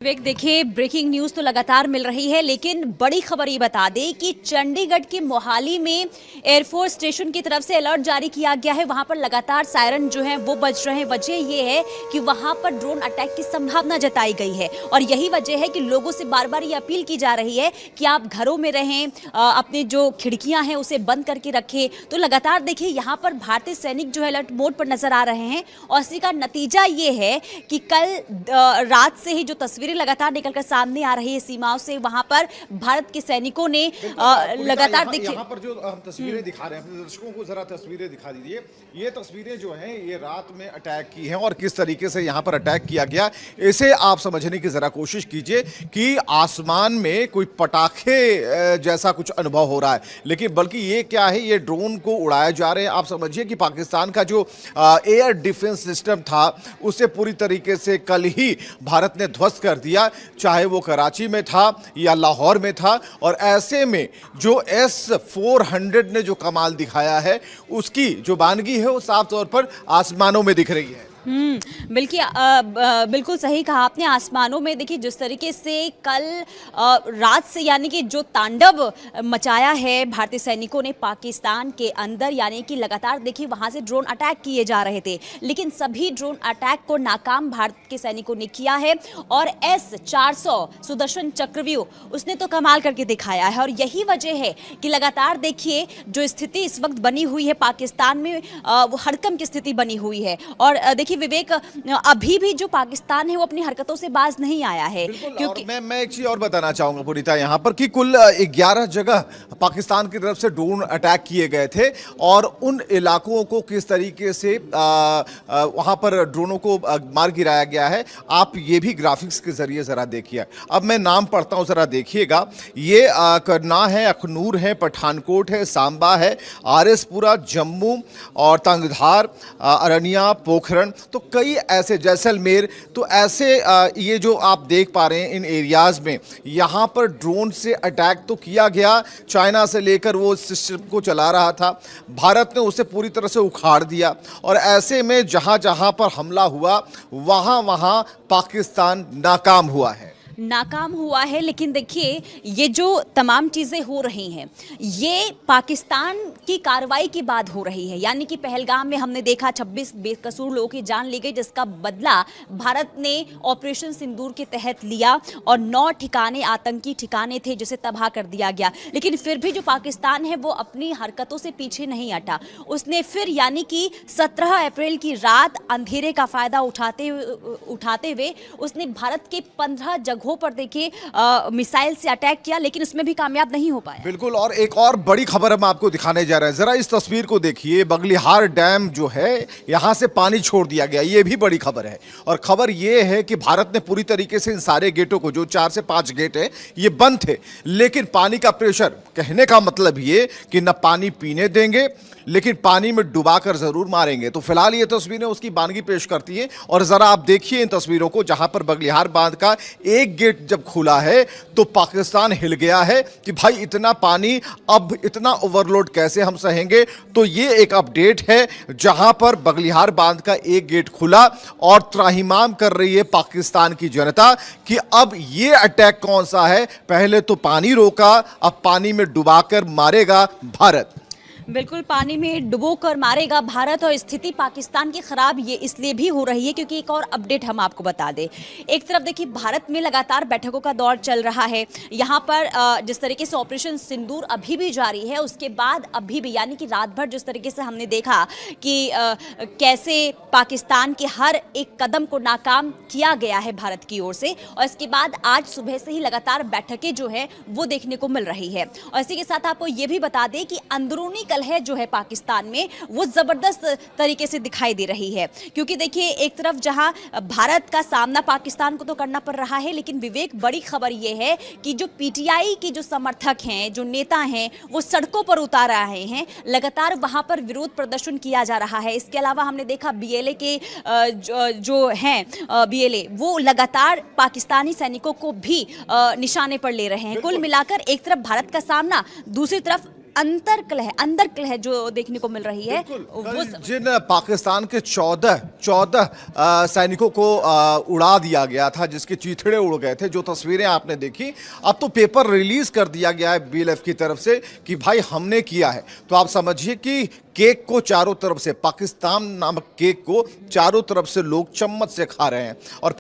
विवेक, देखिए breaking news तो लगातार मिल रही है, लेकिन बड़ी खबर ये बता दें कि चंडीगढ़ के मोहाली में एयरफोर्स स्टेशन की तरफ से अलर्ट जारी किया गया है। वहां पर लगातार सायरन जो है वो बज रहे हैं। वजह ये है कि वहां पर ड्रोन अटैक की संभावना जताई गई है और यही वजह है कि लोगों से बार बार ये अपील की जा रही है कि आप घरों में रहें, अपने जो खिड़कियां हैं उसे बंद करके रखें। तो लगातार देखिए यहाँ पर भारतीय सैनिक जो है अलर्ट मोड पर नजर आ रहे हैं और इसी का नतीजा ये है कि कल रात से ही जो तस्वीरें लगातार निकलकर सामने आ रही है सीमाओं से, वहां पर भारत के सैनिकों ने लगातार देखिए यहाँ पर जो हम तस्वीरें दिखा रहे हैं अपने दर्शकों को, जरा तस्वीरें दिखा दीजिए। ये तस्वीरें जो हैं ये रात में अटैक की हैं और किस तरीके से यहाँ पर अटैक किया गया इसे आप समझने की जरा कोशिश कीजिए कि आसमान में कोई पटाखे जैसा कुछ अनुभव हो रहा है, लेकिन बल्कि ये क्या है, ये ड्रोन को उड़ाया जा रहे हैं। आप समझिए कि पाकिस्तान का जो एयर डिफेंस सिस्टम था उसे पूरी तरीके से कल ही भारत ने ध्वस्त कर दिया, चाहे वो कराची में था या लाहौर में था। और ऐसे में जो S-400 ने जो कमाल दिखाया है उसकी जो बानगी है वो साफ तौर पर आसमानों में दिख रही है। बिल्कुल सही कहा आपने। आसमानों में देखिए जिस तरीके से कल रात से यानी कि जो तांडव मचाया है भारतीय सैनिकों ने पाकिस्तान के अंदर, यानी कि लगातार देखिए वहां से ड्रोन अटैक किए जा रहे थे, लेकिन सभी ड्रोन अटैक को नाकाम भारत के सैनिकों ने किया है। और S-400 सुदर्शन चक्रव्यूह उसने तो कमाल करके दिखाया है और यही वजह है कि लगातार देखिए जो स्थिति इस वक्त बनी हुई है पाकिस्तान में, वो हड़कंप की स्थिति बनी हुई है। और देखिए विवेक, अभी भी जो पाकिस्तान है वो अपनी हरकतों से बाज नहीं आया है, क्योंकि मैं एक चीज और बताना चाहूंगा पुनीता यहाँ पर कि कुल 11 जगह पाकिस्तान की तरफ से ड्रोन अटैक किए गए थे और उन इलाकों को किस तरीके से वहां पर ड्रोनों को मार गिराया गया है आप ये भी ग्राफिक्स के जरिए जरा देखिए। अब मैं नाम पढ़ता हूं, जरा देखिएगा। ये करना है, अखनूर है, पठानकोट है, सांबा है, आरएसपुरा, जम्मू और तंगधार, अरनिया, पोखरण, तो कई ऐसे, जैसलमेर, तो ऐसे ये जो आप देख पा रहे हैं इन एरियाज में यहाँ पर ड्रोन से अटैक तो किया गया। चाइना से लेकर वो सिस्टम को चला रहा था, भारत ने उसे पूरी तरह से उखाड़ दिया और ऐसे में जहाँ जहाँ पर हमला हुआ वहाँ वहाँ पाकिस्तान नाकाम हुआ है। लेकिन देखिए ये जो तमाम चीज़ें हो रही हैं ये पाकिस्तान की कार्रवाई के बाद हो रही है। यानी कि पहलगाम में हमने देखा 26 बेकसूर लोगों की जान ली गई, जिसका बदला भारत ने ऑपरेशन सिंदूर के तहत लिया और 9 ठिकाने, आतंकी ठिकाने थे, जिसे तबाह कर दिया गया। लेकिन फिर भी जो पाकिस्तान है वो अपनी हरकतों से पीछे नहीं हटा। उसने फिर यानी कि 17 अप्रैल की रात अंधेरे का फायदा उठाते हुए उसने भारत के 15 जगहों पर देखिए मिसाइल से अटैक किया, लेकिन उसमें भी कामयाब नहीं हो पाया। बिल्कुल, और एक और बड़ी खबर हम आपको दिखाने जा रहे हैं। जरा इस तस्वीर को देखिए, बगलिहार डैम जो है यहां से पानी छोड़ दिया गया, ये भी बड़ी खबर है। और खबर ये है कि भारत ने पूरी तरीके से इन सारे गेटों को, जो 4 से 5 गेट है ये बंद थे, लेकिन पानी का प्रेशर, कहने का मतलब ये कि न पानी पीने देंगे लेकिन पानी में डुबाकर जरूर मारेंगे। तो फिलहाल ये तस्वीरें उसकी बानगी पेश करती हैं और जरा आप देखिए इन तस्वीरों को, जहां पर बगलिहार बांध का एक गेट जब खुला है तो पाकिस्तान हिल गया है कि भाई इतना पानी, अब इतना ओवरलोड कैसे हम सहेंगे। तो ये एक अपडेट है जहां पर बगलिहार बांध का एक गेट खुला और त्राहिमाम कर रही है पाकिस्तान की जनता कि अब ये अटैक कौन सा है, पहले तो पानी रोका, अब पानी में डुबाकर मारेगा भारत। बिल्कुल, पानी में डुबोकर मारेगा भारत। और स्थिति पाकिस्तान की खराब ये इसलिए भी हो रही है क्योंकि एक और अपडेट हम आपको बता दें। एक तरफ देखिए भारत में लगातार बैठकों का दौर चल रहा है। यहाँ पर जिस तरीके से ऑपरेशन सिंदूर अभी भी जारी है, उसके बाद अभी भी यानी कि रात भर जिस तरीके से हमने देखा कि कैसे पाकिस्तान के हर एक कदम को नाकाम किया गया है भारत की ओर से, और इसके बाद आज सुबह से ही लगातार बैठकें जो है वो देखने को मिल रही है। और इसी के साथ आपको ये भी बता दें कि अंदरूनी है जो है पाकिस्तान में वो जबरदस्त तरीके से दिखाई दे रही है, क्योंकि देखिए एक तरफ जहां भारत का सामना पाकिस्तान को तो करना पड़ रहा है, लेकिन विवेक बड़ी खबर ये है कि जो पीटीआई के जो समर्थक हैं, जो नेता हैं, वो सड़कों पर उतार रहे हैं। लगातार वहां पर विरोध प्रदर्शन किया जा रहा है। इसके अलावा हमने देखा बीएलए के जो हैं बीएलए वो लगातार पाकिस्तानी सैनिकों को भी निशाने पर ले रहे हैं। कुल मिलाकर एक तरफ भारत का सामना, दूसरी तरफ अंदर कलह जो देखने को मिल रही है वो कल जिन पाकिस्तान के 14 सैनिकों को उड़ा दिया गया था, जिसके चीथड़े उड़ गए थे, जो तस्वीरें आपने देखी, अब तो पेपर रिलीज कर दिया गया है बीएलएफ की तरफ से कि भाई हमने किया है। तो आप समझिए कि केक को चारों तरफ से, पाकिस्तान नामक केक को चारों तरफ से लोग चम्मच से खा रहे हैं और